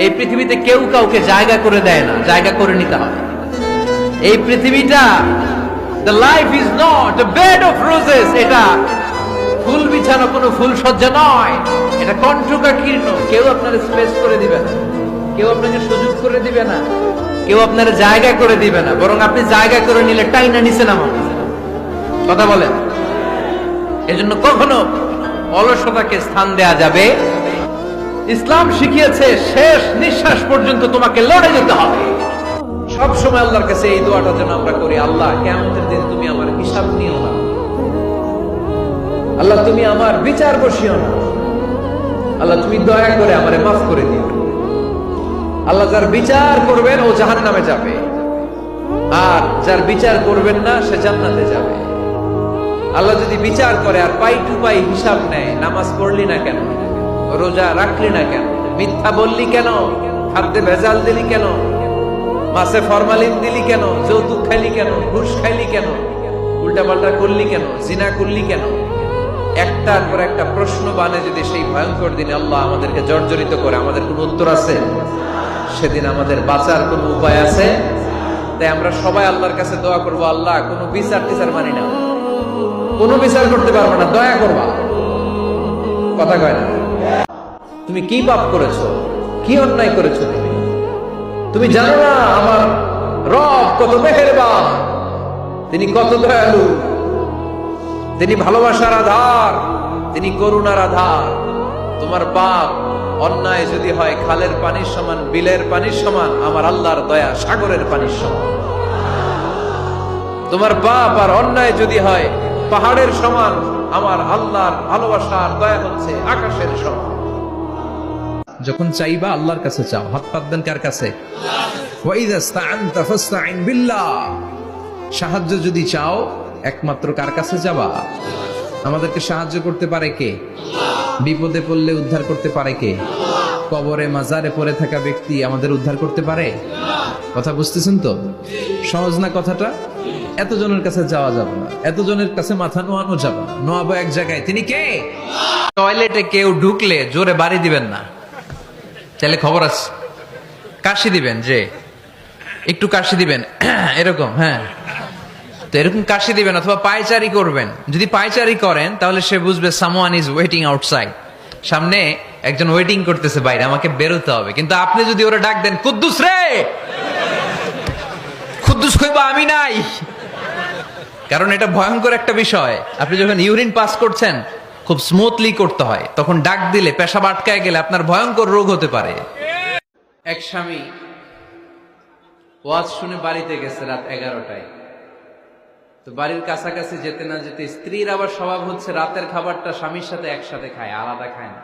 এই পৃথিবীতে কেউ কাউকে জায়গা করে দেয় না, জায়গা করে নিতে হয়। এই পৃথিবীটা the life is not a bed of roses, এটা ফুল বিছানো কোনো ফুল সজ্জা নয়, এটা কণ্ঠকাকীর্ণ। কেউ আপনার স্পেস করে দিবে না, কেউ আপনাকে সুযোগ করে দিবে না, কেউ আপনার জায়গা করে দিবে না, বরং আপনি জায়গা করে নিলে টাইনা নিচে নামাবে। কথা বলেন। এজন্য কখনো অলসতাকে স্থান দেয়া যাবে। ইসলাম শিখিয়েছে শেষ নিঃশ্বাস পর্যন্ত তোমাকে লড়ে যেতে হবে। সব সময় আল্লাহর কাছে এই দোয়াটা যেন আমরা করি, আল্লাহ কিয়ামতের দিন তুমি আমার হিসাব নিও না, আল্লাহ তুমি আমার বিচার বসিও না, আল্লাহ তুমি দয়া করে আমারে মাফ করে দিও। আল্লাহ যার বিচার করবেন ও জাহান্নামে যাবে, আর যার বিচার করবেন না সে জান্নাতে যাবে। আল্লাহ যদি বিচার করে আর পাই টু পাই হিসাব নেয়, নামাজ পড়লি না কেন, রোজা রাখলি না কেন, মিথ্যা বললি কেন, খাদ্যে ভেজাল দিলি কেন, মাছে ফরমালিন দিলি কেন, যৌতুক খাইলি কেন, ঘুষ খাইলি কেন, উল্টাপাল্টা করলি কেন, জিনা করলি কেন, একটার পর একটা প্রশ্ন বানে যদি সেই ভয়ঙ্কর দিনে আল্লাহ আমাদেরকে জর্জরিত করে, আমাদের কোনো উত্তর আছে? সেদিন আমাদের বাঁচার কোনো উপায় আছে? তাই আমরা সবাই আল্লাহর কাছে দোয়া করবো, আল্লাহ কোনো বিচার টিচার মানি না, কোনো বিচার করতে পারবো না, দয়া করবা। কথা কয় না? তুমি কি পাপ করেছো, কি অন্যায় করেছো? তুমি জানো না আমার রব কত মেহেরবান, তিনি কত দয়ালু, তিনি ভালোবাসার আধার, তিনি করুণার আধার। তোমার পাপ অন্যায় যদি হয় খালের পানির সমান, বিলের পানির সমান, আমার আল্লাহর দয়া সাগরের পানির সমান। তোমার পাপ আর অন্যায় যদি হয় পাহাড়ের সমান, আমার আল্লাহর ভালোবাসার দয়া হচ্ছে আকাশের সমান। যখন চাইবা আল্লাহর কাছে চাও, হাত পাত দেন কার কাছে? ওয়া ইযা ইসতাআনতা ফাসতাইন বিল্লাহ। সাহায্য যদি চাও একমাত্র কার কাছে যাবা? আমাদেরকে সাহায্য করতে পারে কে? বিপদে পড়লে উদ্ধার করতে পারে কে? কবরে মাজারে পড়ে থাকা ব্যক্তি আমাদের উদ্ধার করতে পারে? কথা বুঝতেছেন তো? সহজ না কথাটা? এতজনের কাছে যাওয়া যাবে না, এতজনের কাছে মাথা নোয়ানো যাবে না, নোয়াবো এক জায়গায়। তিনি কে? টয়লেটে কেউ ঢুকলে জোরে বাড়ি দিবেন না, চাইলে খবর আছে, কাশি দিবেন, যে একটু কাশি দিবেন এরকম, হ্যাঁ তো এরকম কাশি দিবেন। অথবা পায়চারি করবেন, যদি পায়চারি করেন তাহলে সে বুঝবে সামওয়ান ইজ ওয়েটিং আউটসাইড, সামনে একজন ওয়েটিং করতেছে বাইরে, আমাকে বেরোতে হবে। কিন্তু আপনি যদি ওরা ডাক দেন, কুদ্দুস রে, কুদ্দুস কইবা আমি নাই, কারণ এটা ভয়ঙ্কর একটা বিষয়। আপনি যখন ইউরিন পাস করছেন খুব স্মুথলি করতে হয়, তখন ডাক দিলে পেশাব আটকায় গেলে আপনার ভয়ঙ্কর রোগ হতে পারে। এক স্বামী ওয়াজ শুনে বাড়িতে গেছে রাত 11টায়। তো বাড়ির কাছাকাছি যেতে না যেতে স্ত্রীর আবার স্বভাব হচ্ছে রাতের খাবারটা স্বামীর সাথে একসাথে খায়, আলাদা খায় না।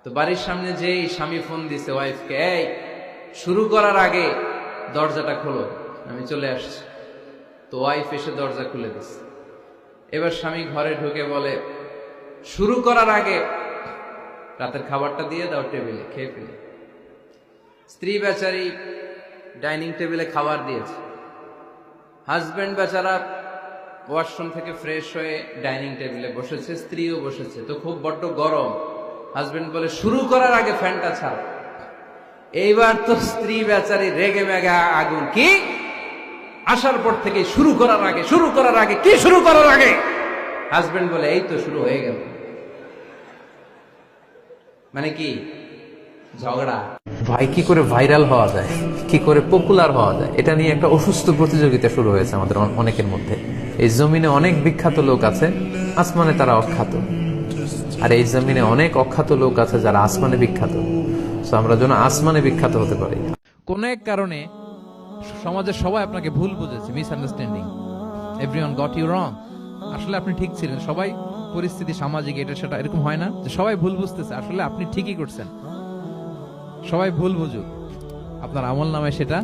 তো বাড়ির সামনে যেই স্বামী ফোন দিছে ওয়াইফকে, এই শুরু করার আগে দরজাটা খোলো, আমি চলে আসছি। তো ওয়াইফ এসে দরজা খুলে দিচ্ছে। এবার স্বামী ঘরে ঢুকে বলে, শুরু করার আগে রাতের খাবারটা দিয়ে দাও টেবিলে, খেয়ে ফেলি। স্ত্রী বেচারি ডাইনিং টেবিলে খাবার দিয়েছে, হাজবেন্ড বেচারা ওয়াশরুম থেকে ফ্রেশ হয়ে ডাইনিং টেবিলে বসেছে, স্ত্রীও বসেছে। তো খুব বড্ড গরম। হাজবেন্ড বলে, শুরু করার আগে ফ্যানটা ছাড়ো। এইবার তো স্ত্রী বেচারি রেগে মেগে আগুন, কি আসার পর থেকে শুরু করার আগে, শুরু করার আগে, কি শুরু করার আগে? হাজবেন্ড বলে, এই তো শুরু হয়ে গেল। মানে কি? ঝগড়া। ভাই কি করে ভাইরাল হওয়া যায়, কি করে পপুলার হওয়া যায়, এটা নিয়ে একটা অসুস্থ প্রতিযোগিতা শুরু হয়েছে আমাদের অনেকের মধ্যে। এই জমিনে অনেক বিখ্যাত লোক আছে, আসমানে তারা অখ্যাত। আর এই জমিনে অনেক অখ্যাত লোক আছে যারা আসমানে বিখ্যাত। তো আমরা যেন আসমানে বিখ্যাত হতে পারি। কোন এক কারণে সমাজের সবাই আপনাকে ভুল বুঝেছে, misunderstanding, everyone got you wrong. আসলে আপনি ঠিক ছিলেন, সবাই পরিস্থিতি সামাজিক এটা সেটা এরকম হয় না যে সবাই ভুল বুঝতেছে, আসলে আপনি ঠিকই করছেন। সবাই ভুল বুঝুক, আপনার আমল নামায় সেটা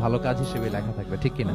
ভালো কাজ হিসেবে লেখা থাকবে, ঠিক কিনা?